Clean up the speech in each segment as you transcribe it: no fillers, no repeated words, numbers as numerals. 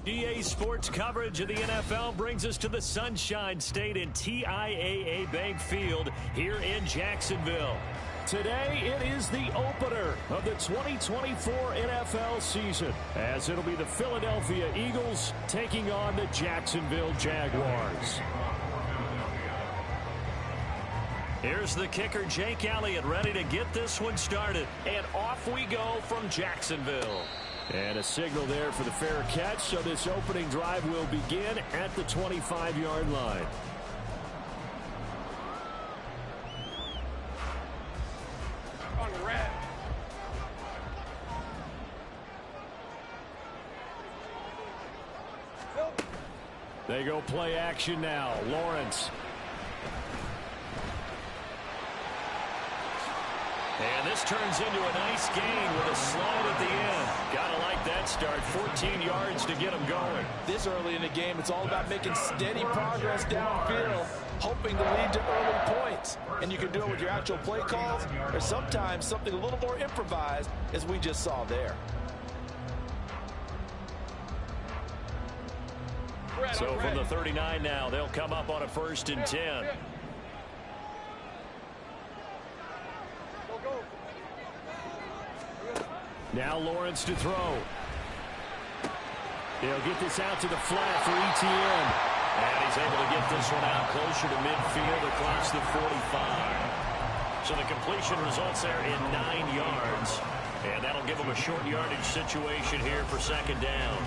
EA Sports coverage of the NFL brings us to the Sunshine State in TIAA Bank Field here in Jacksonville. Today, it is the opener of the 2024 NFL season, as it'll be the Philadelphia Eagles taking on the Jacksonville Jaguars. Here's the kicker, Jake Elliott, ready to get this one started. And off we go from Jacksonville. And a signal there for the fair catch, so this opening drive will begin at the 25-yard line. They go play action now. Lawrence. And this turns into a nice gain with a slide at the end. Gotta like that start. 14 yards to get them going. This early in the game, it's all about making steady progress downfield, hoping to lead to early points. And you can do it with your actual play calls, or sometimes something a little more improvised, as we just saw there. So from the 39 now, they'll come up on a 1st and 10. Now Lawrence to throw. They'll get this out to the flat for ETN. And he's able to get this one out closer to midfield across the 45. So the completion results there in 9 yards. And that'll give them a short yardage situation here for 2nd down.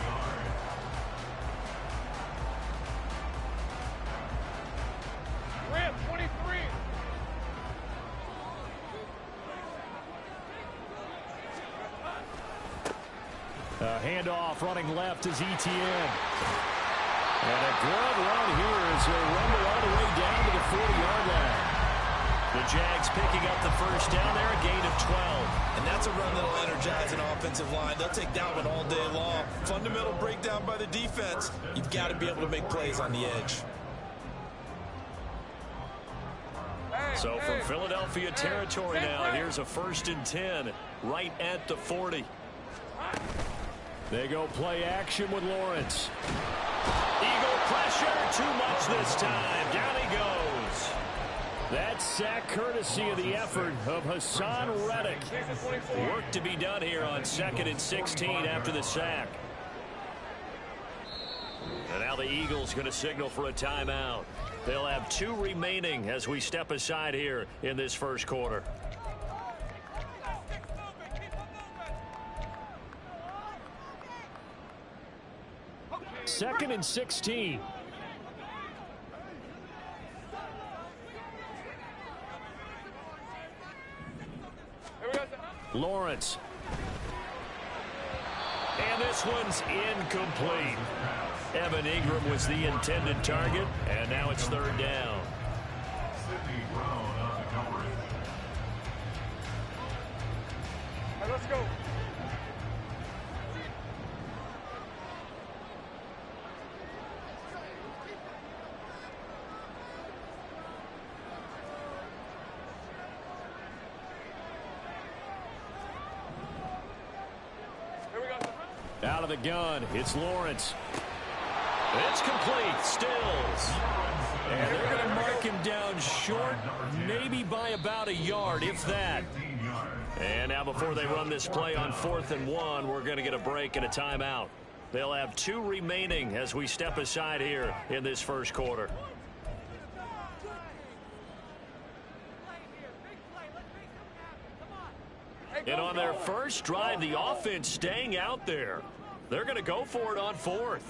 Handoff running left is ETN. And a good run here as they rumble all the way down to the 40-yard line. The Jags picking up the 1st down there, a gain of 12. And that's a run that'll energize an offensive line. They'll take that one all day long. Fundamental breakdown by the defense. You've got to be able to make plays on the edge. So from Philadelphia territory now, here's a 1st and 10 right at the 40. They go play action with Lawrence. Eagle pressure, too much this time. Down he goes. That sack courtesy of the effort of Hassan Reddick. Work to be done here on 2nd and 16 after the sack. And now the Eagles going to signal for a timeout. They'll have 2 remaining as we step aside here in this 1st quarter. 2nd and 16. Lawrence. And this one's incomplete. Evan Ingram was the intended target, and now it's 3rd down. Let's go. Out of the gun, it's Lawrence. It's complete, Stills. And they're going to mark him down short, maybe by about a yard, if that. And now before they run this play on 4th and 1, we're going to get a break and a timeout. They'll have 2 remaining as we step aside here in this 1st quarter. And on their first drive, the offense staying out there. They're going to go for it on 4th.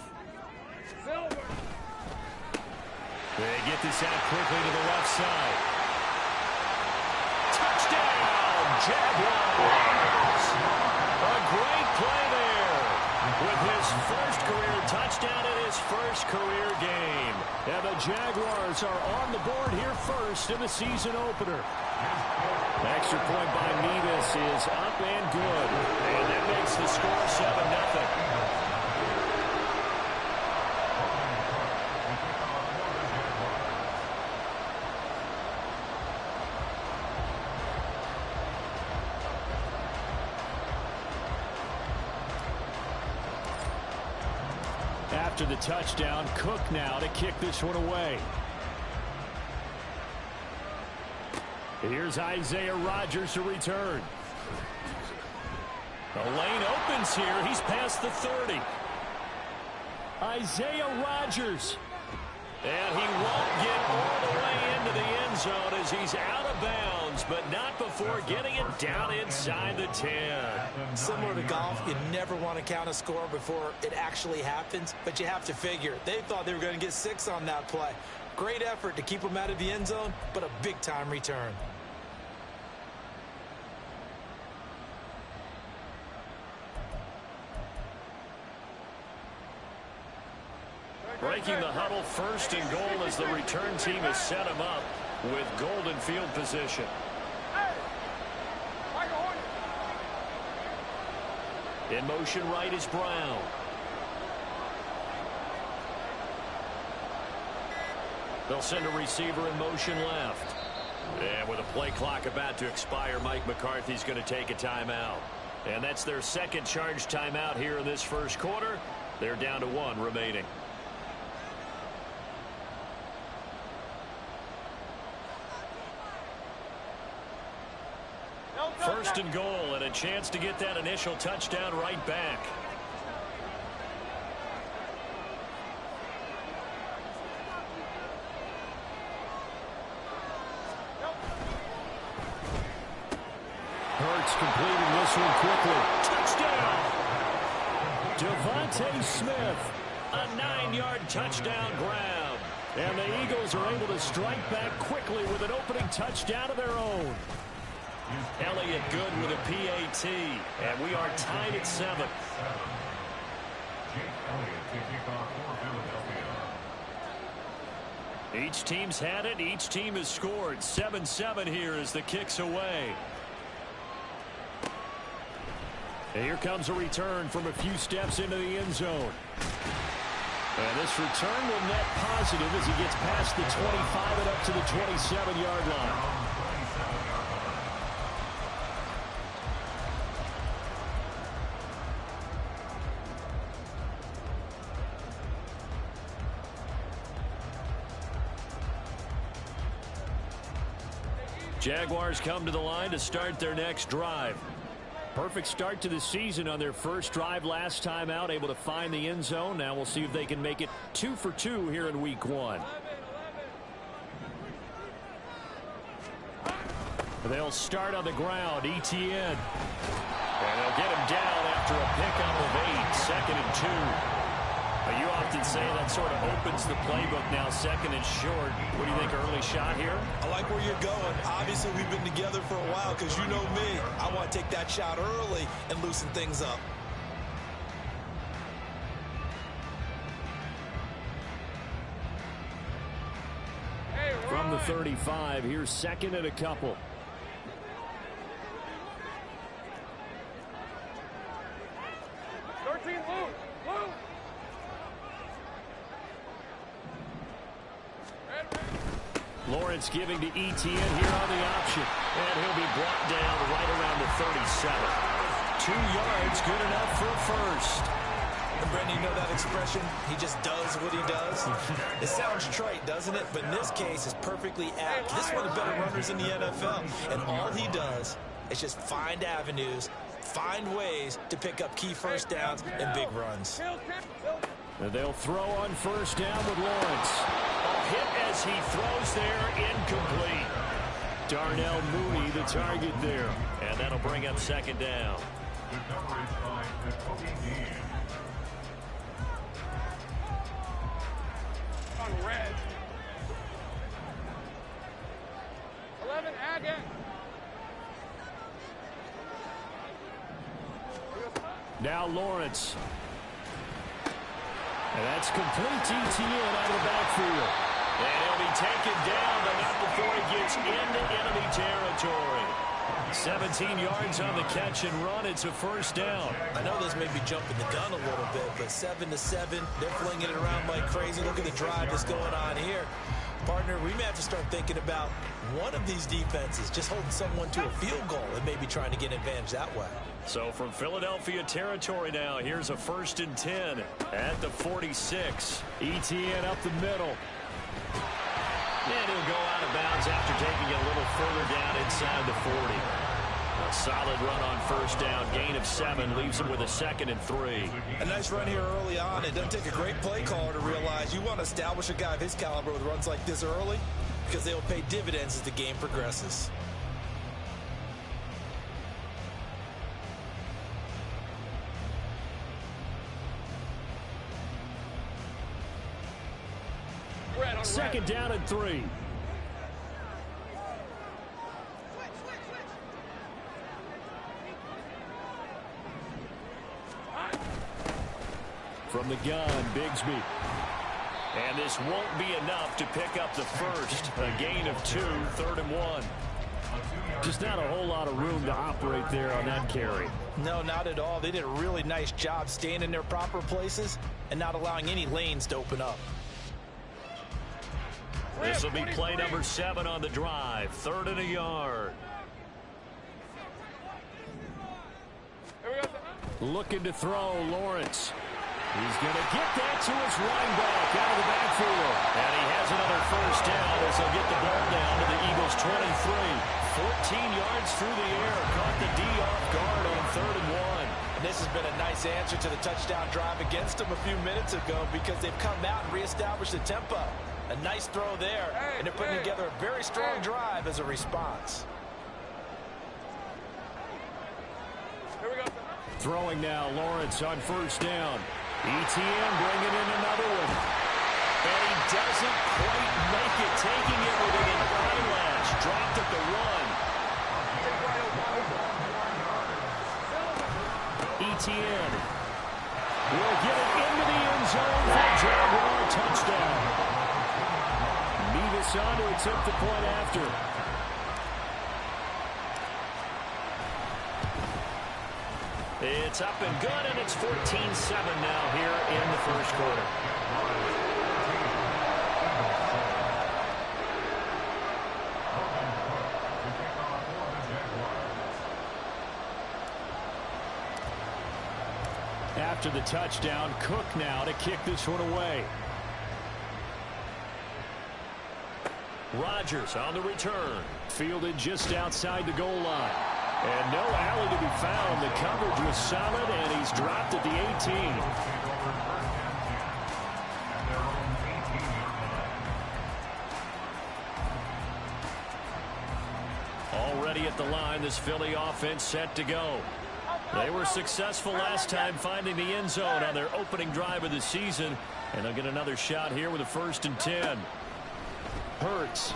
They get this out quickly to the left side. Touchdown, Jaguars! A great play there with his 1st career touchdown in his 1st career game. And the Jaguars are on the board here first in the season opener. Extra point by Nevis is up and good. And that makes the score 7-0. After the touchdown, Cook now to kick this one away. Here's Isaiah Rodgers to return. The lane opens here. He's past the 30. Isaiah Rodgers. And he won't get all the way into the end zone as he's out of bounds, but not before getting it down inside the 10. Similar to golf, you never want to count a score before it actually happens, but you have to figure. They thought they were going to get 6 on that play. Great effort to keep them out of the end zone, but a big-time return. Breaking the huddle, 1st and goal as the return team has set him up with golden field position. In motion right is Brown. They'll send a receiver in motion left. And with a play clock about to expire, Mike McCarthy's going to take a timeout. And that's their second charge timeout here in this first quarter. They're down to 1 remaining. 1st and goal, and a chance to get that initial touchdown right back. Hurts completing this one quickly. Touchdown! Devontae Smith, a 9-yard touchdown grab. And the Eagles are able to strike back quickly with an opening touchdown of their own. Elliott good with a PAT, and we are tied at 7. Each team's had it. Each team has scored. 7-7 here as the kick's away. And here comes a return from a few steps into the end zone. And this return will net positive as he gets past the 25 and up to the 27-yard line. Jaguars come to the line to start their next drive. Perfect start to the season on their first drive last time out, able to find the end zone. Now we'll see if they can make it 2 for 2 here in week 1. They'll start on the ground. ETN. And they'll get him down after a pickup of 8. 2nd and 2. You often say that sort of opens the playbook now, 2nd and short. What do you think, early shot here? I like where you're going. Obviously, we've been together for a while because you know me. I want to take that shot early and loosen things up. From the 35, here's 2nd and a couple. Lawrence giving to Etienne here on the option. And he'll be brought down right around the 37. 2 yards, good enough for a first. And Brendan, you know that expression? He just does what he does. It sounds trite, doesn't it? But in this case, it's perfectly apt. This is one of the better runners in the NFL. And all he does is just find avenues, find ways to pick up key first downs and big runs. And they'll throw on first down with Lawrence. A hit as he throws there, incomplete. Darnell Mooney the target there. And that'll bring up 2nd down. On red. 11 again. Now Lawrence. And that's complete to Etienne out of the backfield. And he'll be taken down, but not before he gets into enemy territory. 17 yards on the catch and run. It's a first down. I know this may be jumping the gun a little bit, but 7-7, they're flinging it around like crazy. Look at the drive that's going on here. Partner, we may have to start thinking about one of these defenses just holding someone to a field goal and maybe trying to get an advantage that way. So from Philadelphia territory now, here's a 1st and 10 at the 46. ETN up the middle. And he'll go out of bounds after taking it a little further down inside the 40. A solid run on first down. Gain of 7 leaves him with a 2nd and 3. A nice run here early on. It doesn't take a great play caller to realize you want to establish a guy of his caliber with runs like this early because they'll pay dividends as the game progresses. Second down and 3. From the gun, Bigsby. And this won't be enough to pick up the first. A gain of 2, 3rd and 1. Just not a whole lot of room to operate there on that carry. No, not at all. They did a really nice job staying in their proper places and not allowing any lanes to open up. This will be play number 7 on the drive. 3rd and a yard. Looking to throw, Lawrence. He's going to get that to his running back out of the backfield. And he has another first down as he'll get the ball down to the Eagles' 23. 14 yards through the air. Caught the D off guard on 3rd and 1. And this has been a nice answer to the touchdown drive against them a few minutes ago because they've come out and reestablished the tempo. A nice throw there, and they're putting together a very strong drive as a response. Here we go. Throwing now, Lawrence on first down. ETN bringing in another one. And he doesn't quite make it, taking it with an eyelash. Dropped at the 1. ETN will get it into the end zone for a Jaguar touchdown. Nevis on to attempt the point after. It's up and good, and it's 14-7 now here in the first quarter. After the touchdown, Cook now to kick this one away. Rodgers on the return. Fielded just outside the goal line. And no alley to be found. The coverage was solid, and he's dropped at the 18. Already at the line, this Philly offense set to go. They were successful last time finding the end zone on their opening drive of the season. And they'll get another shot here with a 1st and 10. Hurts.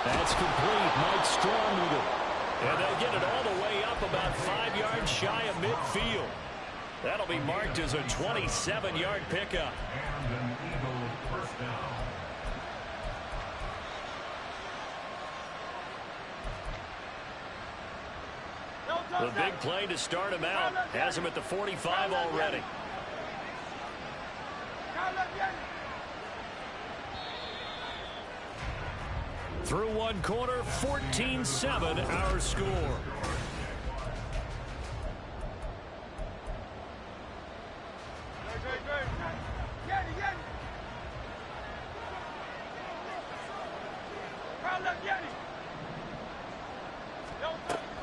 That's complete. Mike Strong with it. And they'll get it all the way up about 5 yards shy of midfield. That'll be marked as a 27-yard pickup. The big play to start him out. Has him at the 45 already. Through one quarter, 14-7 our score.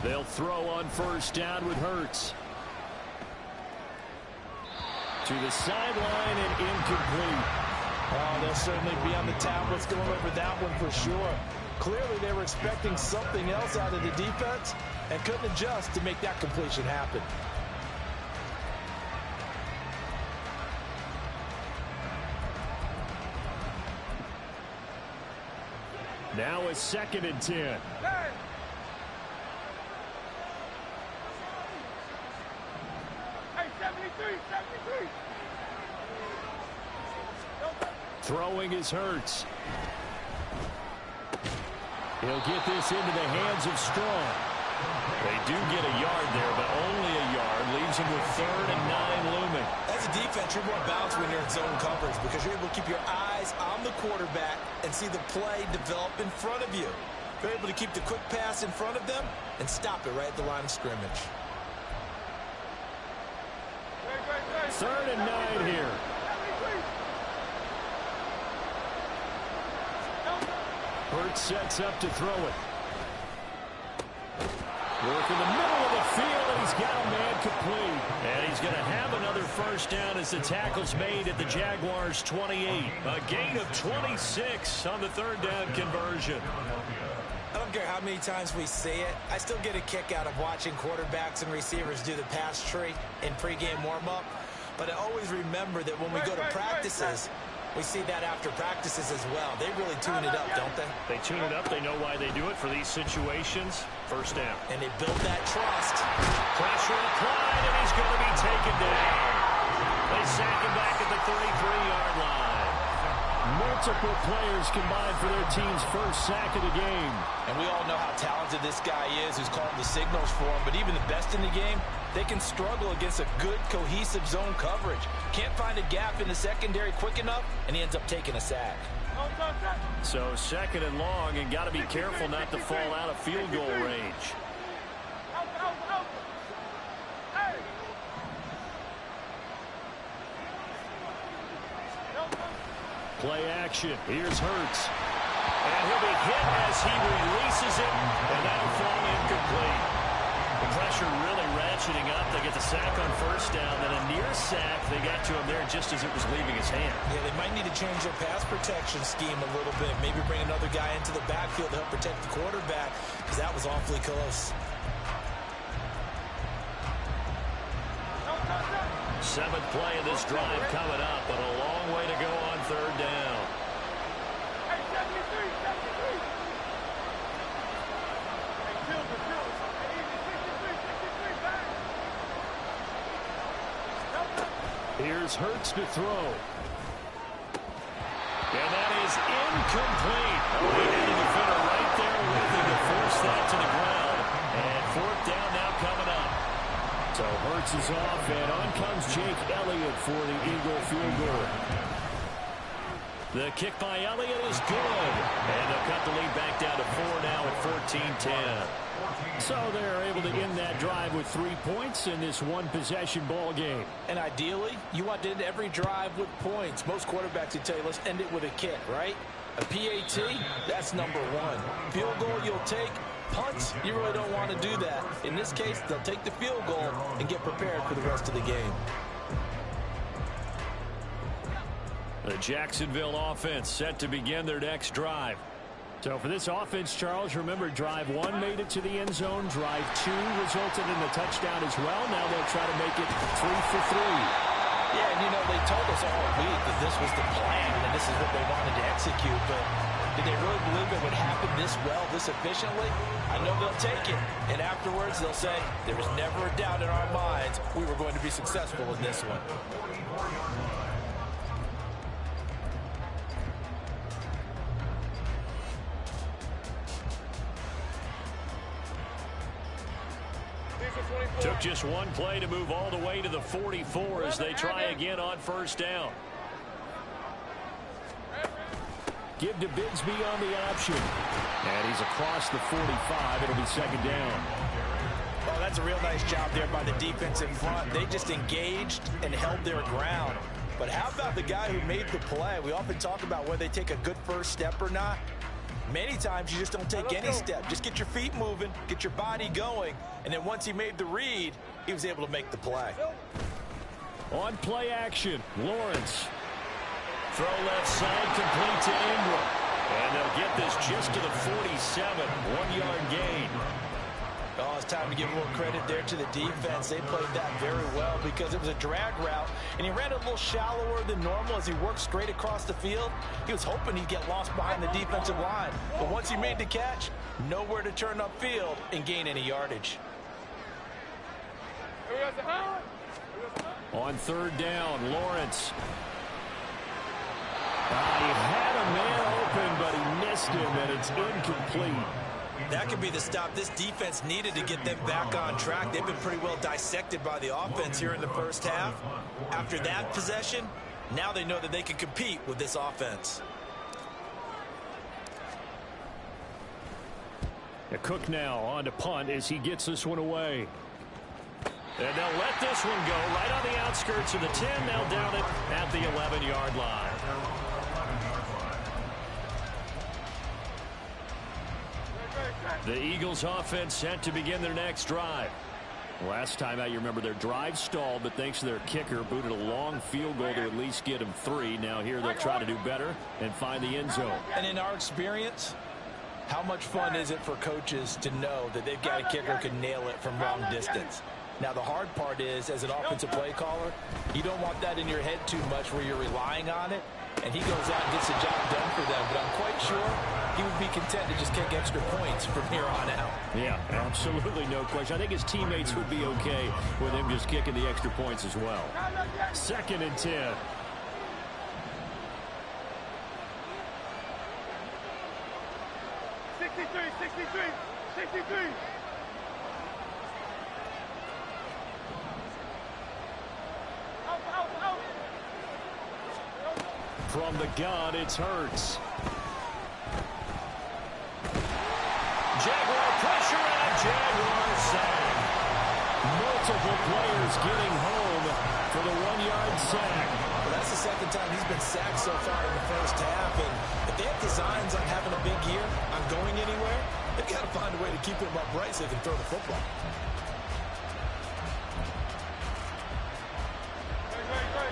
They'll throw on first down with Hurts. To the sideline and incomplete. Oh, they'll certainly be on the tablets going over that one for sure. Clearly, they were expecting something else out of the defense and couldn't adjust to make that completion happen. Now a 2nd and 10. Throwing is Hurts. He'll get this into the hands of Strong. They do get a yard there, but only a yard. Leaves him with 3rd and 9 looming. As a defense, you're more balanced when you're in zone coverage because you're able to keep your eyes on the quarterback and see the play develop in front of you. You're able to keep the quick pass in front of them and stop it right at the line of scrimmage. 3rd and 9 here. Hurts sets up to throw it. Work in the middle of the field, and he's got a man complete. And he's going to have another first down as the tackle's made at the Jaguars' 28. A gain of 26 on the 3rd down conversion. I don't care how many times we see it. I still get a kick out of watching quarterbacks and receivers do the pass tree in pregame warm-up. But I always remember that when we go to practices, we see that after practices as well. They really tune it up, don't they? They tune it up. They know why they do it for these situations. First down. And they build that trust. Pressure applied, and he's going to be taken down. They sack him back at the 33-yard line. Multiple players combined for their team's first sack of the game. And we all know how talented this guy is who's calling the signals for him. But even the best in the game, they can struggle against a good, cohesive zone coverage. Can't find a gap in the secondary quick enough, and he ends up taking a sack. So 2nd and long, and got to be careful not to fall out of field goal range. Play action. Here's Hurts. And he'll be hit as he releases it, and that'll fall incomplete. The pressure really ratcheting up. They get the sack on first down, then a near sack. They got to him there just as it was leaving his hand. Yeah, they might need to change their pass protection scheme a little bit. Maybe bring another guy into the backfield to help protect the quarterback, because that was awfully close. 7th play of this drive coming up, but a long way to go on 3rd down. Here's Hurts to throw. And that is incomplete. Oh, he had a defender right there with him to force that to the ground. And 4th down now coming up. So Hurts is off, and on comes Jake Elliott for the Eagle field goal. The kick by Elliott is good. And they'll cut the lead back down to 4 now at 14-10. So they're able to end that drive with 3 points in this one-possession ball game. And ideally, you want to end every drive with points. Most quarterbacks would tell you, let's end it with a kick, right? A PAT, that's number 1. Field goal you'll take. Punts, you really don't want to do that. In this case, they'll take the field goal and get prepared for the rest of the game. The Jacksonville offense set to begin their next drive. So for this offense, Charles, remember, drive 1 made it to the end zone. Drive 2 resulted in a touchdown as well. Now they'll try to make it 3 for 3. Yeah, and you know, they told us all week that this was the plan and this is what they wanted to execute. But did they really believe it would happen this well, this efficiently? I know they'll take it. And afterwards, they'll say, there was never a doubt in our minds we were going to be successful in this one. Took just 1 play to move all the way to the 44 as they try again on first down. Give to Bigsby on the option. And he's across the 45. It'll be 2nd down. Oh, that's a real nice job there by the defense in front. They just engaged and held their ground. But how about the guy who made the play? We often talk about whether they take a good first step or not. Many times you just don't take any step. Just get your feet moving, get your body going, and then once he made the read, he was able to make the play. On play action, Lawrence. Throw left side, complete to Ingram. And they'll get this just to the 47, 1-yard gain. Oh, it's time to give a little credit there to the defense. They played that very well because it was a drag route, and he ran a little shallower than normal as he worked straight across the field. He was hoping he'd get lost behind the defensive line, but once he made the catch, nowhere to turn upfield and gain any yardage. On 3rd down, Lawrence. He had a man open, but he missed him, and it's incomplete. That could be the stop this defense needed to get them back on track. They've been pretty well dissected by the offense here in the first half. After that possession, now they know that they can compete with this offense. Cook now on to punt as he gets this one away. And they'll let this one go right on the outskirts of the 10. They'll down it at the 11-yard line. The Eagles offense set to begin their next drive. Last time out, you remember their drive stalled, but thanks to their kicker, booted a long field goal to at least get them 3. Now here they'll try to do better and find the end zone. And in our experience, how much fun is it for coaches to know that they've got a kicker who can nail it from long distance? Now, the hard part is, as an offensive play caller, you don't want that in your head too much where you're relying on it, and he goes out and gets the job done for them. But I'm quite sure he would be content to just kick extra points from here on out. Yeah, absolutely no question. I think his teammates would be okay with him just kicking the extra points as well. 2nd and 10. From the gun, it's Hurts. Jaguar pressure and a Jaguar sack. Multiple players getting home for the 1-yard sack. Well, that's the second time he's been sacked so far in the first half. And if they have designs on having a big year, on going anywhere, they've got to find a way to keep him upright so they can throw the football.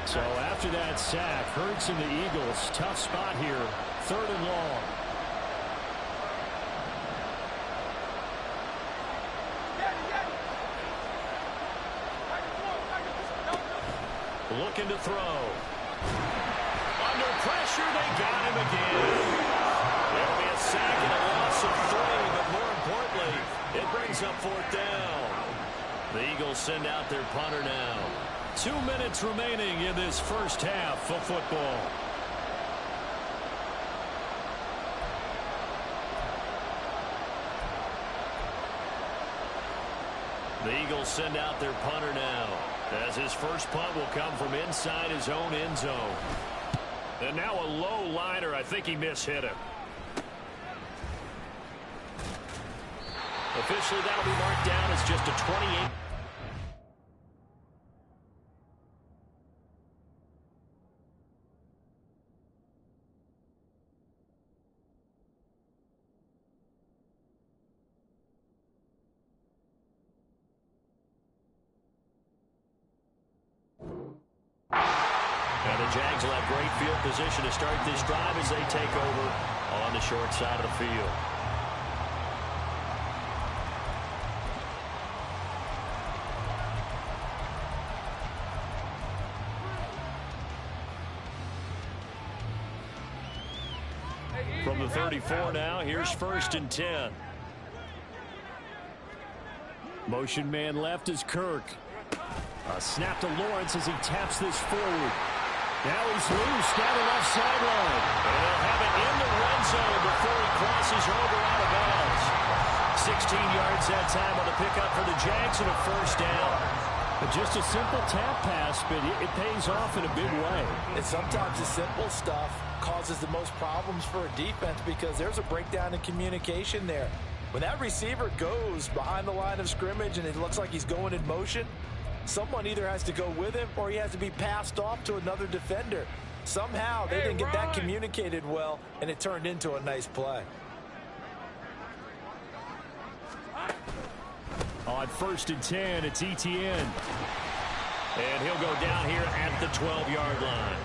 So after that sack, Hurts and the Eagles, tough spot here, 3rd and long. Looking to throw. Under pressure, they got him again. It'll be a sack and a loss of 3, but more importantly, it brings up 4th down. The Eagles send out their punter now. 2 minutes remaining in this first half of football. The Eagles send out their punter now, as his first punt will come from inside his own end zone. And now a low liner. I think he mishit him. Officially, that'll be marked down as just a 28. The Jags will have great field position to start this drive as they take over on the short side of the field. From the 34 now, here's 1st and 10. Motion man left is Kirk. A snap to Lawrence as he taps this forward. Now he's loose down the left sideline. And they'll have it in the red zone before he crosses over out of bounds. 16 yards that time on the pickup for the Jags and a 1st down. But just a simple tap pass, but it pays off in a big way. And sometimes the simple stuff causes the most problems for a defense because there's a breakdown in communication there. When that receiver goes behind the line of scrimmage and it looks like he's going in motion, someone either has to go with him or he has to be passed off to another defender. Somehow they didn't get that communicated well, and it turned into a nice play. On 1st and 10, it's Etienne. And he'll go down here at the 12-yard line.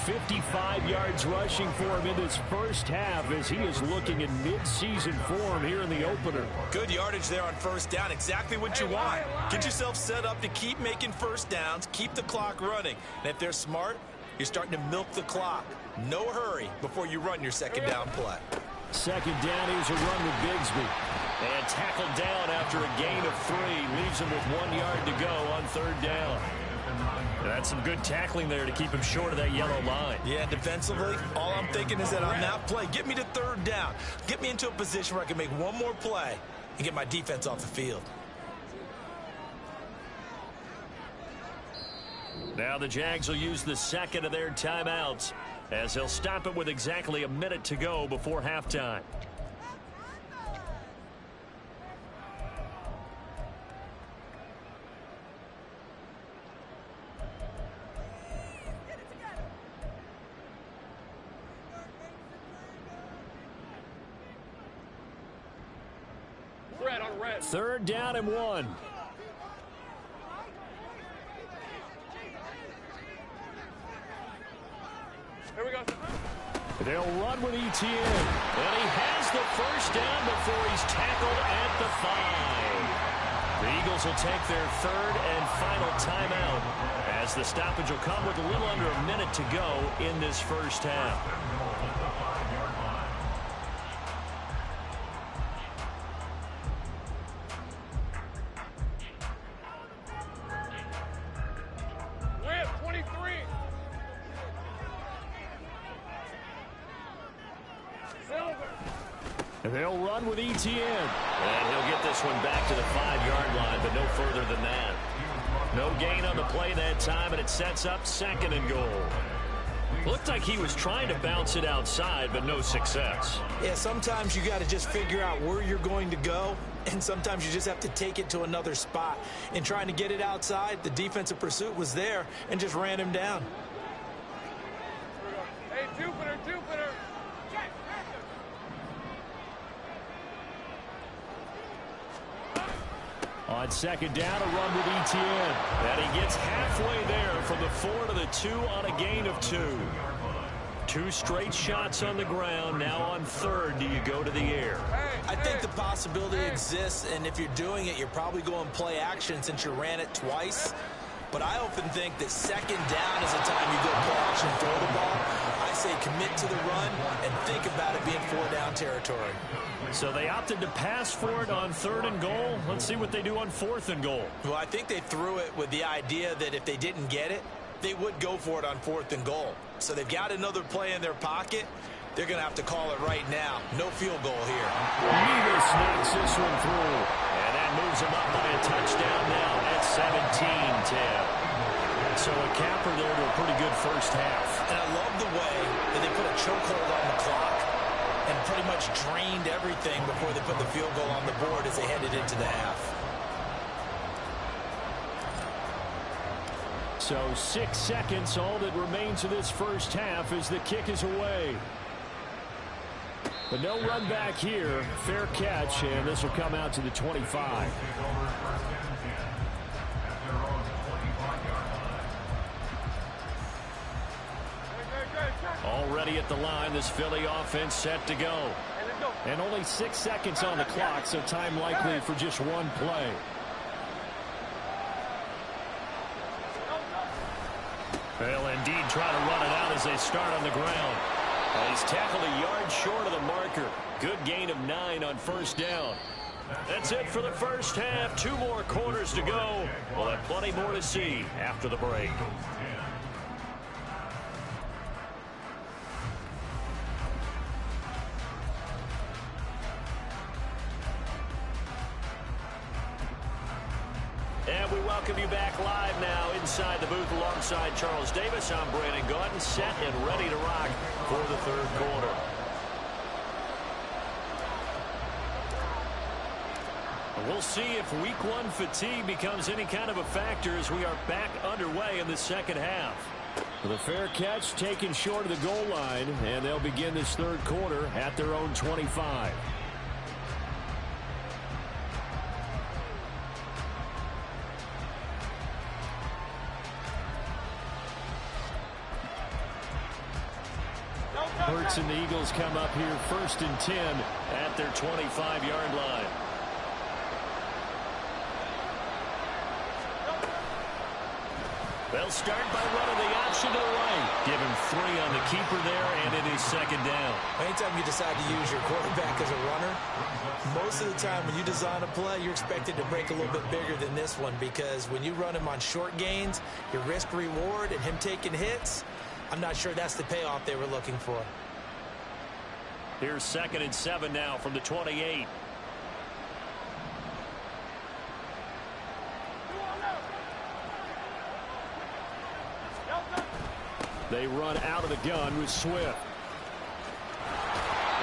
55 yards rushing for him in this first half as he is looking in mid-season form here in the opener. Good yardage there on 1st down. Exactly what you want. Get yourself set up to keep making 1st downs, keep the clock running. And if they're smart, you're starting to milk the clock. No hurry before you run your 2nd down play. 2nd down, here's a run with Bigsby. And tackled down after a gain of 3. Leaves him with 1 yard to go on 3rd down. That's some good tackling there to keep him short of that yellow line. Yeah, defensively, all I'm thinking is that on that play, get me to third down. Get me into a position where I can make one more play and get my defense off the field. Now the Jags will use the second of their timeouts as they'll stop it with exactly a minute to go before halftime. Third down and 1. Here we go. They'll run with Etienne. And he has the first down before he's tackled at the 5. The Eagles will take their third and final timeout as the stoppage will come with a little under a minute to go in this first half. They'll run with Etienne. And he'll get this one back to the 5-yard line, but no further than that. No gain on the play that time, and it sets up second and goal. Looked like he was trying to bounce it outside, but no success. Yeah, sometimes you got to just figure out where you're going to go, and sometimes you just have to take it to another spot. In trying to get it outside, the defensive pursuit was there and just ran him down. Hey, Jupiter, Jupiter. On second down, a run with Etienne. And he gets halfway there from the 4 to the 2 on a gain of 2. 2 straight shots on the ground. Now on third, do you go to the air? I think the possibility exists, and if you're doing it, you're probably going play action since you ran it twice. But I often think that second down is the time you go play action, throw the ball. I say commit to the run and think about it being 4-down territory. So they opted to pass for it on third and goal. Let's see what they do on fourth and goal. Well, I think they threw it with the idea that if they didn't get it, they would go for it on fourth and goal. So they've got another play in their pocket. They're going to have to call it right now. No field goal here. Nevis knocks this one through. And that moves them up by a touchdown now at 17-10. So a capper there to a pretty good first half. And I love the way that they put a chokehold on the clock and pretty much drained everything before they put the field goal on the board as they headed into the half. So 6 seconds, all that remains of this first half as the kick is away. But no run back here. Fair catch, and this will come out to the 25. Already at the line, this Philly offense set to go. And only 6 seconds on the clock, so time likely for just one play. They'll indeed try to run it out as they start on the ground. He's tackled a yard short of the marker. Good gain of 9 on first down. That's it for the first half. 2 more quarters to go. We'll have plenty more to see after the break. And we welcome you back live now inside the booth alongside Charles Davis. I'm Brandon Gaudin, set and ready to rock for the third quarter. We'll see if week 1 fatigue becomes any kind of a factor as we are back underway in the second half. The fair catch taken short of the goal line, and they'll begin this third quarter at their own 25. Hurts and the Eagles come up here first and 10 at their 25-yard line. They'll start by running the option to the right. Give him 3 on the keeper there, and it is second down. Anytime you decide to use your quarterback as a runner, most of the time when you design a play, you're expected to break a little bit bigger than this one, because when you run him on short gains, your risk-reward and him taking hits, I'm not sure that's the payoff they were looking for. Here's 2nd and 7 now from the 28. They run out of the gun with Swift.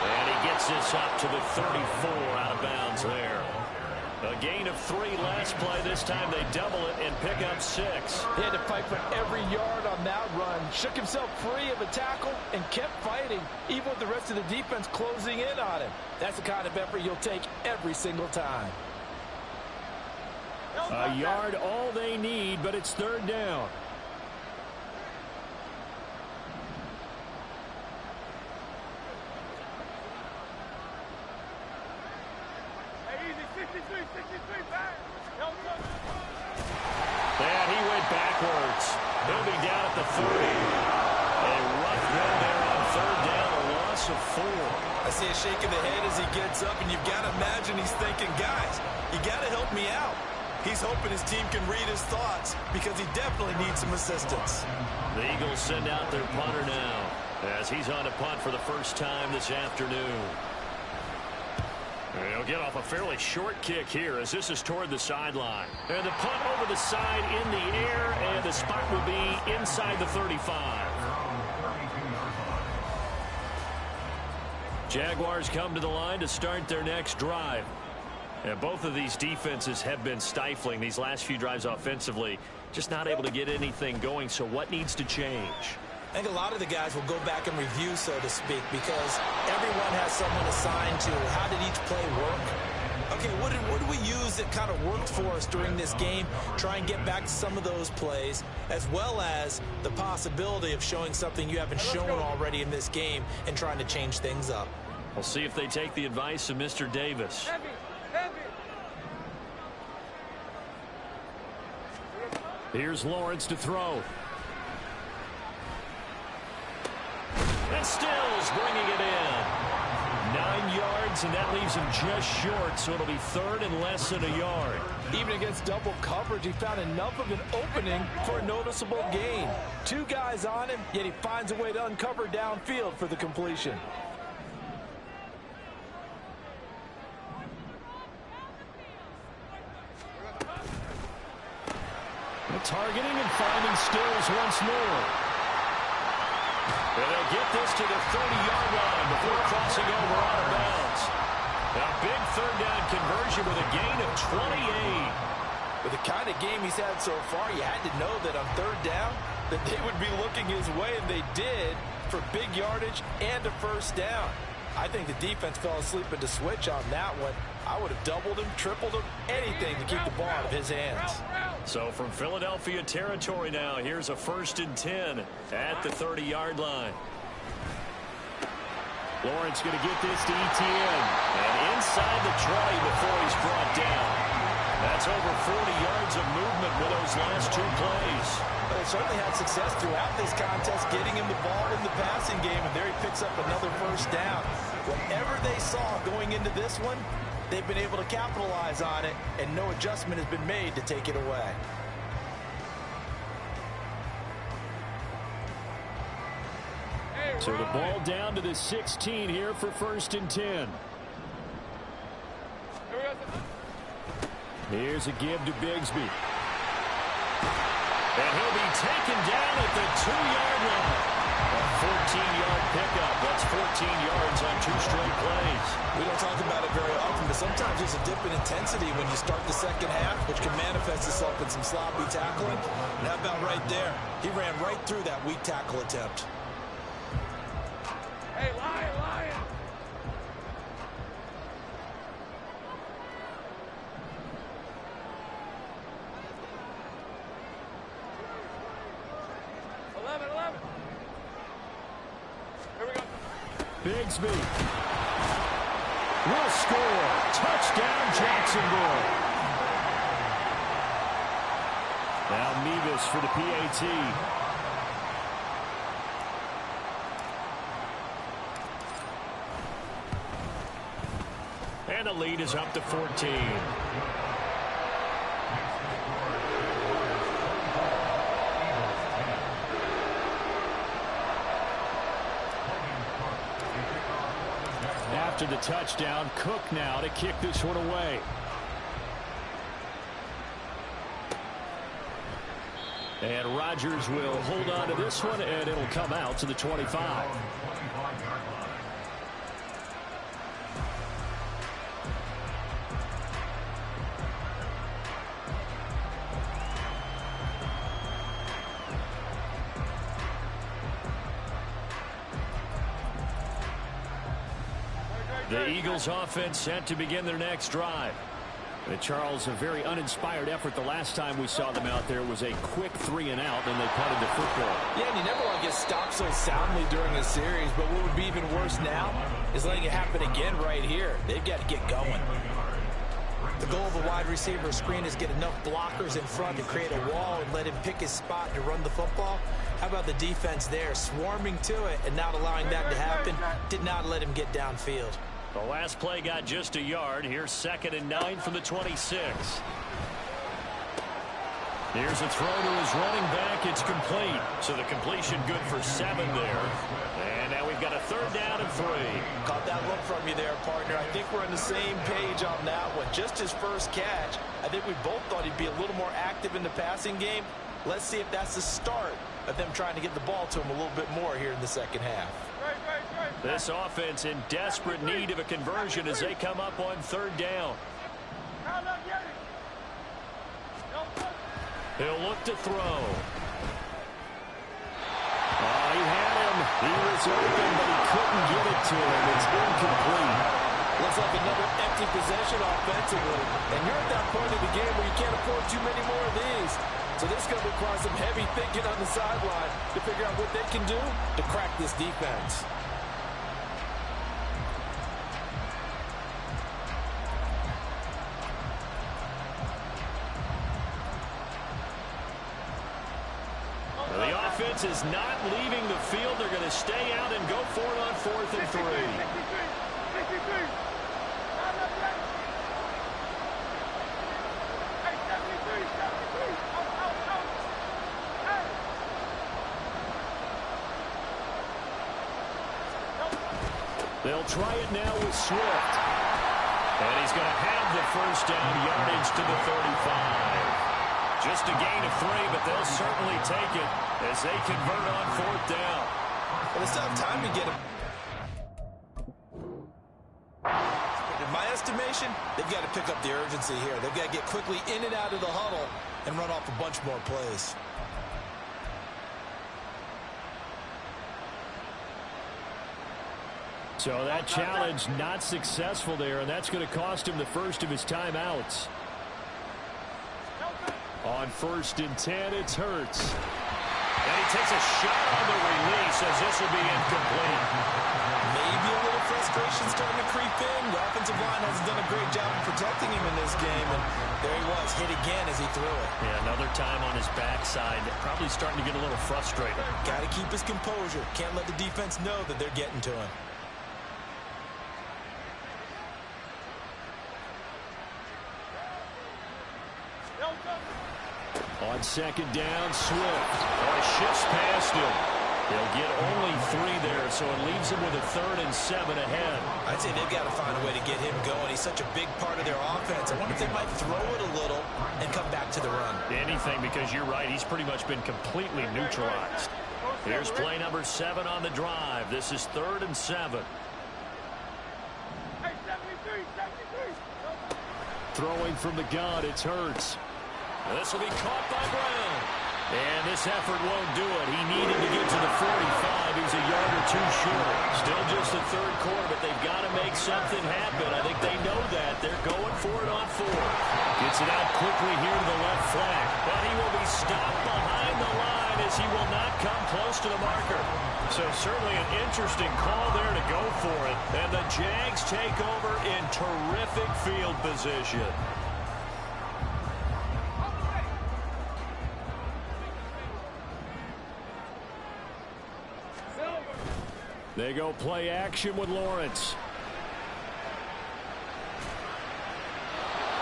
And he gets this up to the 34, out of bounds there. A gain of 3 last play. This time they double it and pick up 6. He had to fight for every yard on that run. Shook himself free of a tackle and kept fighting, even with the rest of the defense closing in on him. That's the kind of effort you'll take every single time. A yard all they need, but it's 3rd down. And he went backwards. He'll be down at the 30. A rough run there on 3rd down, a loss of 4. I see a shake of the head as he gets up, and you've got to imagine he's thinking, guys, you got to help me out. He's hoping his team can read his thoughts, because he definitely needs some assistance. The Eagles send out their punter now, as he's on to punt for the first time this afternoon. He'll get off a fairly short kick here, as this is toward the sideline. And the punt over the side in the air, and the spot will be inside the 35. Jaguars come to the line to start their next drive. And both of these defenses have been stifling these last few drives offensively. Just not able to get anything going, so what needs to change? I think a lot of the guys will go back and review, so to speak, because everyone has someone assigned to how did each play work. Okay, what did we use that kind of worked for us during this game? Try and get back to some of those plays, as well as the possibility of showing something you haven't shown already in this game and trying to change things up. We'll see if they take the advice of Mr. Davis. Here's Lawrence to throw. And Stills bringing it in. 9 yards, and that leaves him just short, so it'll be 3rd and less than a yard. Even against double coverage, he found enough of an opening for a noticeable gain. 2 guys on him, yet he finds a way to uncover downfield for the completion. Targeting and finding Stills once more. And they'll get this to the 30-yard line before crossing over out of bounds. A big 3rd down conversion with a gain of 28. With the kind of game he's had so far, you had to know that on 3rd down that they would be looking his way, and they did, for big yardage and a 1st down. I think the defense fell asleep at the switch on that one. I would have doubled him, tripled him, anything to keep the ball out of his hands. So from Philadelphia territory now, here's a 1st and 10 at the 30-yard line. Lawrence going to get this to Etienne. And inside the 20 before he's brought down. That's over 40 yards of movement with those last 2 plays. They certainly had success throughout this contest getting him the ball in the passing game, and there he picks up another 1st down. Whatever they saw going into this one, they've been able to capitalize on it, and no adjustment has been made to take it away. So the ball down to the 16 here for 1st and 10. Here's a give to Bigsby. And he'll be taken down at the 2-yard line. A 14-yard pickup. That's 14 yards on 2 straight plays. We don't talk about it very often, but sometimes there's a dip in intensity when you start the second half, which can manifest itself in some sloppy tackling. And how about right there? He ran right through that weak tackle attempt. Hey, Lion, Lion! Bigsby will score. Touchdown, Jacksonville. Now Mevis for the PAT. And the lead is up to 14. After the touchdown, Cook now to kick this one away. And Rodgers will hold on to this one, and it'll come out to the 25. The Eagles offense set to begin their next drive. Charles, a very uninspired effort the last time we saw them out there was a quick 3-and-out, and they punted the football. Yeah, and you never want to get stopped so soundly during a series, but what would be even worse now is letting it happen again right here. They've got to get going. The goal of a wide receiver screen is get enough blockers in front to create a wall and let him pick his spot to run the football. How about the defense there, swarming to it and not allowing that to happen? Did not let him get downfield. The last play got just a yard. Here's 2nd and 9 from the 26. Here's a throw to his running back. It's complete. So the completion good for 7 there. And now we've got a 3rd down and 3. Caught that look from you there, partner. I think we're on the same page on that one. Just his first catch. I think we both thought he'd be a little more active in the passing game. Let's see if that's the start of them trying to get the ball to him a little bit more here in the second half. This offense in desperate need of a conversion as they come up on 3rd down. He'll look to throw. Oh, he had him. He was open, but he couldn't get it to him. It's incomplete. Looks like another empty possession offensively. And you're at that point of the game where you can't afford too many more of these. So this is going to require some heavy thinking on the sideline to figure out what they can do to crack this defense. The offense is not leaving the field. They're going to stay out and go for it on 4th and 3. They'll try it now with Swift. And he's going to have the 1st down, yardage to the 35. Just a gain of 3, but they'll certainly take it as they convert on 4th down. Well, it's not time to get him. In my estimation, they've got to pick up the urgency here. They've got to get quickly in and out of the huddle and run off a bunch more plays. So that challenge not successful there, and that's going to cost him the first of his timeouts. On 1st and 10, it's Hurts. And he takes a shot on the release as this will be incomplete. Maybe a little frustration starting to creep in. The offensive line hasn't done a great job of protecting him in this game, and there he was, hit again as he threw it. Yeah, another time on his backside. Probably starting to get a little frustrated. Got to keep his composure. Can't let the defense know that they're getting to him. On 2nd down, Swift. Oh, he shifts past him. They'll get only 3 there, so it leaves him with a 3rd and 7 ahead. I'd say they've got to find a way to get him going. He's such a big part of their offense. I wonder if they might throw it a little and come back to the run. Anything, because you're right. He's pretty much been completely neutralized. Here's play number 7 on the drive. This is 3rd and 7. Throwing from the gun, it's Hurts. This will be caught by Brown. And this effort won't do it. He needed to get to the 45. He's a yard or 2 short. Still just the 3rd quarter, but they've got to make something happen. I think they know that. They're going for it on 4. Gets it out quickly here to the left flank. But he will be stopped behind the line as he will not come close to the marker. So certainly an interesting call there to go for it. And the Jags take over in terrific field position. They go play action with Lawrence.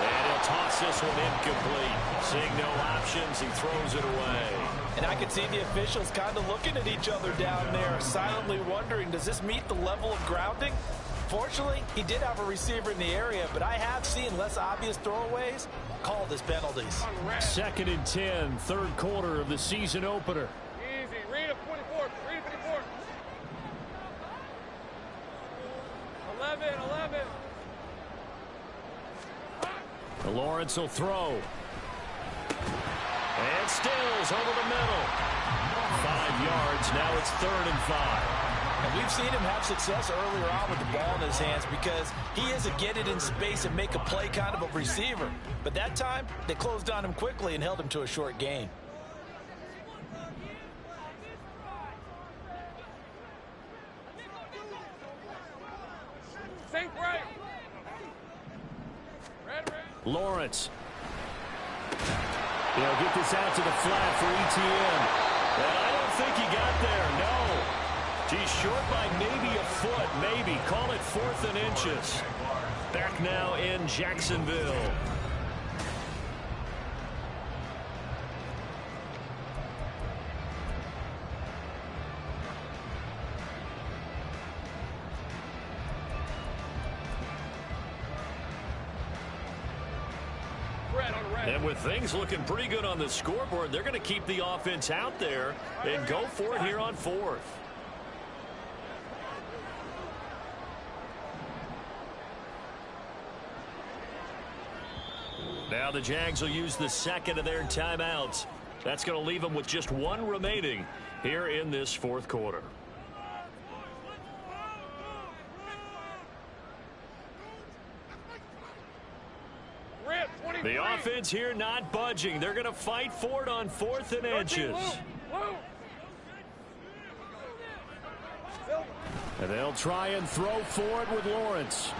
And he'll toss this one incomplete. Seeing no options, he throws it away. And I can see the officials kind of looking at each other down there, silently wondering, does this meet the level of grounding? Fortunately, he did have a receiver in the area, but I have seen less obvious throwaways called as penalties. 2nd and 10, third quarter of the season opener. Easy. Read him, 24. Read him, 24. 11. Lawrence will throw. And Stills over the middle. 5 yards. Now it's 3rd and 5. And we've seen him have success earlier on with the ball in his hands because he is a get it in space and make a play kind of a receiver. But that time, they closed on him quickly and held him to a short gain. Safe right. Red. Lawrence. They'll get this out to the flat for ETN. And I don't think he got there, no. He's short by maybe a foot, maybe. Call it 4th and inches. Back now in Jacksonville. And with things looking pretty good on the scoreboard, they're going to keep the offense out there and go for it here on 4th. Now the Jags will use the 2nd of their timeouts. That's going to leave them with just 1 remaining here in this 4th quarter. The offense here not budging. They're going to fight for it on 4th and inches. And they'll try and throw for it with Lawrence.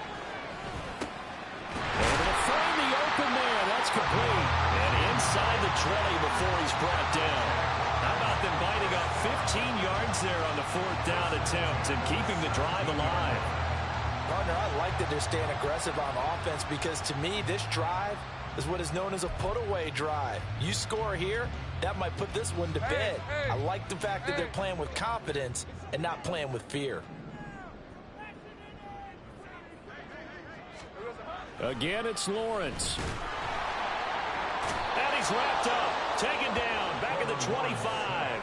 They're going to find the open man. That's complete. And inside the 20 before he's brought down. How about them biting up 15 yards there on the 4th down attempt and keeping the drive alive? Partner, I like that they're staying aggressive on offense because to me, this drive is what is known as a put-away drive. You score here, that might put this one to bed. I like the fact that they're playing with confidence and not playing with fear. Again, it's Lawrence. And he's wrapped up, taken down, back at the 25.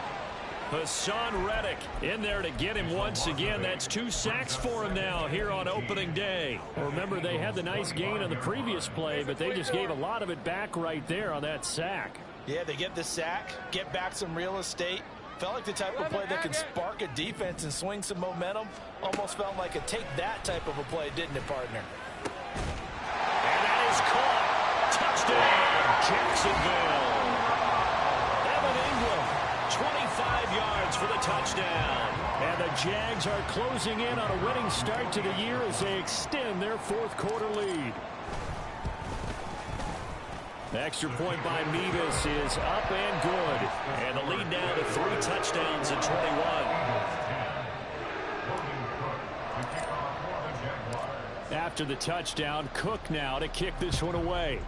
Hassan Reddick in there to get him once again. That's 2 sacks for him now here on opening day. Well, remember, they had the nice gain on the previous play, but they just gave a lot of it back right there on that sack. Yeah, they get the sack, get back some real estate. Felt like the type of play that can spark a defense and swing some momentum. Almost felt like a take-that type of a play, didn't it, partner? And that is caught. Touchdown, Jacksonville. Evan Ingram, 25 yards for the touchdown. And the Jags are closing in on a winning start to the year as they extend their 4th quarter lead. The extra point by Mevis is up and good. And the lead now to 3 touchdowns and 21. After the touchdown, Cook now to kick this one away.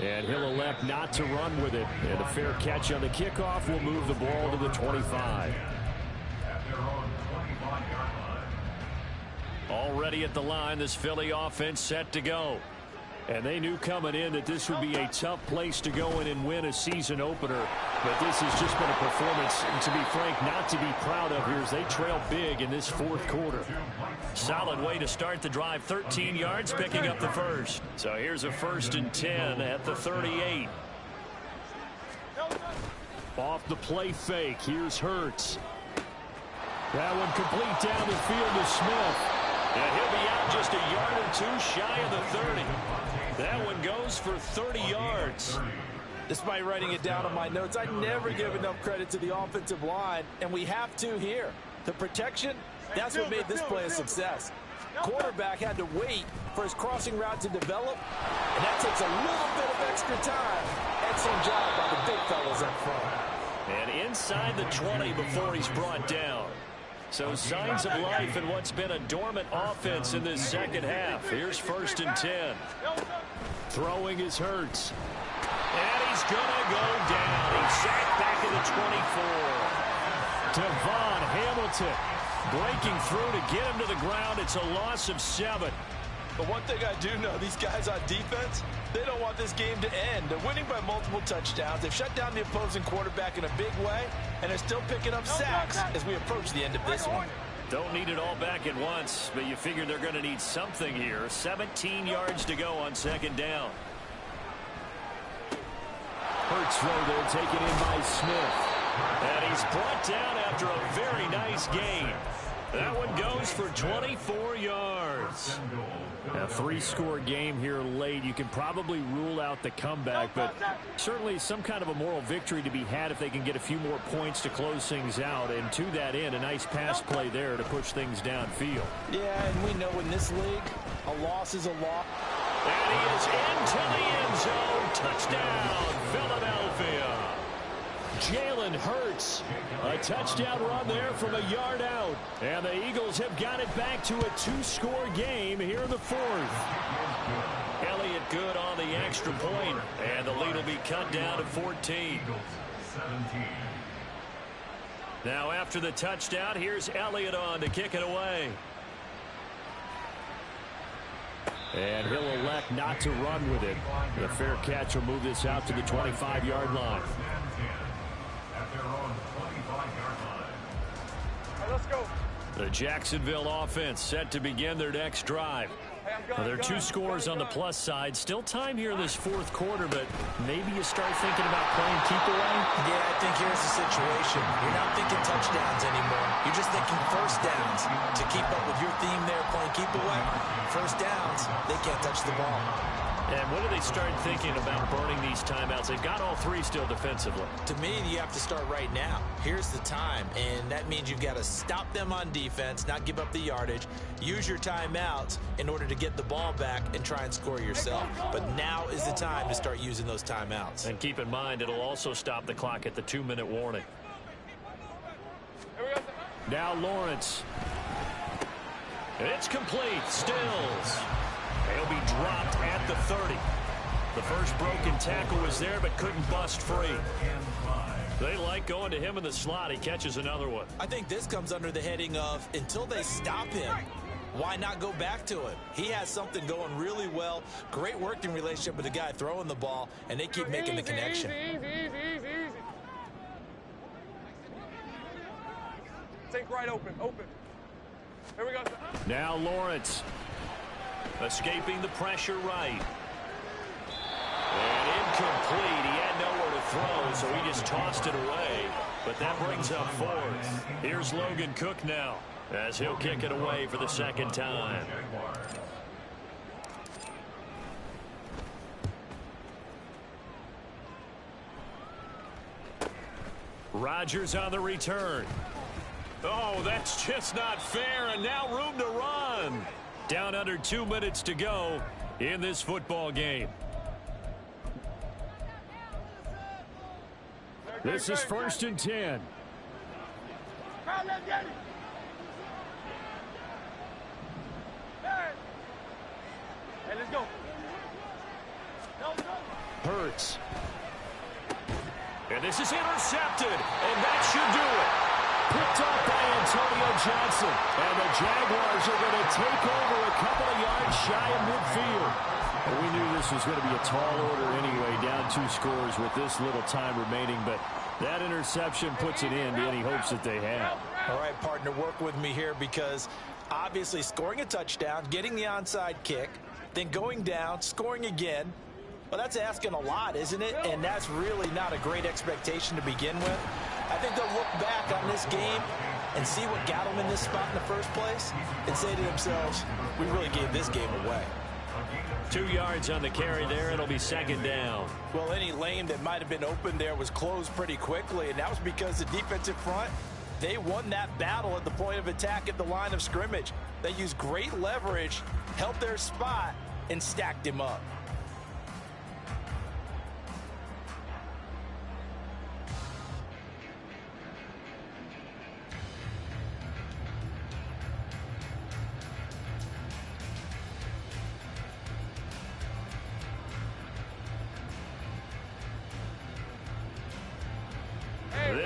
And he'll elect not to run with it. And a fair catch on the kickoff will move the ball to the 25. Already at the line, this Philly offense set to go. And they knew coming in that this would be a tough place to go in and win a season opener. But this has just been a performance, and to be frank, not to be proud of here as they trail big in this 4th quarter. Solid way to start the drive. 13 yards, picking up the first. So here's a 1st and 10 at the 38. Off the play fake. Here's Hurts. That one complete down the field to Smith. And he'll be out just a yard or 2 shy of the 30. That one goes for 30 yards. Despite writing it down on my notes, I never give enough credit to the offensive line, and we have to here. The protection, that's what made this play a success. Quarterback had to wait for his crossing route to develop, and that takes a little bit of extra time. Excellent job by the big fellas up front. And inside the 20 before he's brought down. So signs of life in what's been a dormant offense in this second half. Here's 1st and 10. Throwing is Hurts. And he's going to go down. He's sacked back at the 24. Devon Hamilton breaking through to get him to the ground. It's a loss of 7. But one thing I do know, these guys on defense, they don't want this game to end. They're winning by multiple touchdowns. They've shut down the opposing quarterback in a big way, and they're still picking up sacks as we approach the end of this one. Don't need it all back at once, but you figure they're going to need something here. 17 yards to go on 2nd down. Hurts throw there, taken in by Smith. And he's brought down after a very nice gain. That one goes for 24 yards. A 3-score game here late. You can probably rule out the comeback, but certainly some kind of a moral victory to be had if they can get a few more points to close things out. And to that end, a nice pass play there to push things downfield. Yeah, and we know in this league, a loss is a loss. And he is into the end zone. Touchdown, Philadelphia. Jalen Hurts, a touchdown run there from a yard out. And the Eagles have got it back to a 2-score game here in the 4th. Elliott good on the extra point, and the lead will be cut down to 14. Now after the touchdown, here's Elliott on to kick it away. And he'll elect not to run with it. The fair catch will move this out to the 25-yard line. Let's go. The Jacksonville offense set to begin their next drive. Now, there are 2 scores on the plus side. Still time here in this 4th quarter, but maybe you start thinking about playing keep away. Yeah, I think here's the situation. You're not thinking touchdowns anymore. You're just thinking 1st downs. To keep up with your theme there, playing keep away, 1st downs, they can't touch the ball. And when do they start thinking about burning these timeouts? They've got all 3 still defensively. To me, you have to start right now. Here's the time, and that means you've got to stop them on defense, not give up the yardage, use your timeouts in order to get the ball back and try and score yourself. But now is the time to start using those timeouts. And keep in mind, it'll also stop the clock at the 2-minute warning. Now Lawrence. It's complete. Stills. He'll be dropped at the 30. The first broken tackle was there, but couldn't bust free. They like going to him in the slot. He catches another one. I think this comes under the heading of, until they stop him, why not go back to it? He has something going really well. Great working relationship with the guy throwing the ball, and they keep making the connection. Easy. Take right open. Here we go. Now Lawrence. Escaping the pressure right. And incomplete. He had nowhere to throw, so he just tossed it away. But that brings up 4th. Here's Logan Cook now, as he'll kick it away for the 2nd time. Rodgers on the return. Oh, that's just not fair, and now room to run. Down under 2 minutes to go in this football game. This is 1st and 10. Hey, let's go. Hurts. And this is intercepted, and that should do it. Picked off by Antonio Johnson. And the Jaguars are going to take over a couple of yards shy of midfield. And we knew this was going to be a tall order anyway, down 2 scores with this little time remaining. But that interception puts an end to any hopes that they have. All right, partner, work with me here, because obviously scoring a touchdown, getting the onside kick, then going down, scoring again, well, that's asking a lot, isn't it? And that's really not a great expectation to begin with. I think they'll look back on this game and see what got them in this spot in the first place and say to themselves, we really gave this game away. 2 yards on the carry there. It'll be 2nd down. Well, any lane that might have been open there was closed pretty quickly, and that was because the defensive front, they won that battle at the point of attack at the line of scrimmage. They used great leverage, held their spot, and stacked him up.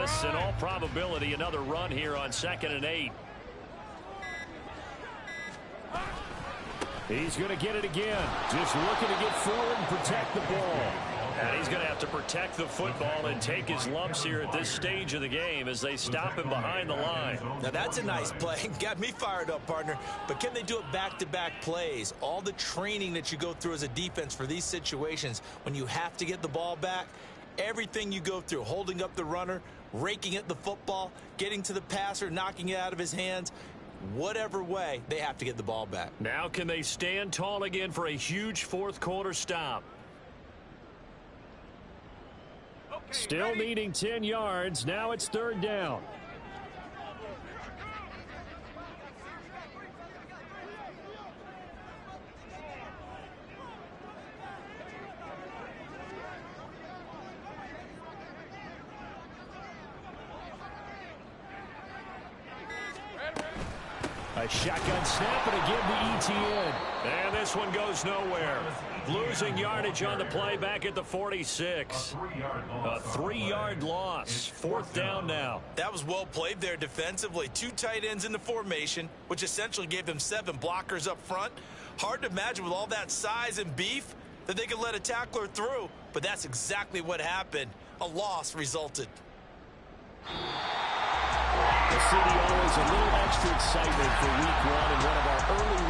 This, in all probability, another run here on 2nd and 8. He's going to get it again. Just looking to get forward and protect the ball. And he's going to have to protect the football and take his lumps here at this stage of the game as they stop him behind the line. Now, that's a nice play. Got me fired up, partner. But can they do it back-to-back plays? All the training that you go through as a defense for these situations, when you have to get the ball back, everything you go through, holding up the runner, raking at the football, getting to the passer, knocking it out of his hands, whatever way, they have to get the ball back. Now can they stand tall again for a huge fourth-quarter stop? Still needing 10 yards. Now it's 3rd down. A shotgun snap and again to ETN. And this one goes nowhere. Losing yardage on the play back at the 46. A 3-yard loss. 4th down now. That was well played there defensively. 2 tight ends in the formation, which essentially gave them 7 blockers up front. Hard to imagine with all that size and beef that they could let a tackler through, but that's exactly what happened. A loss resulted. The city always a little extra excitement for week 1 and one of our early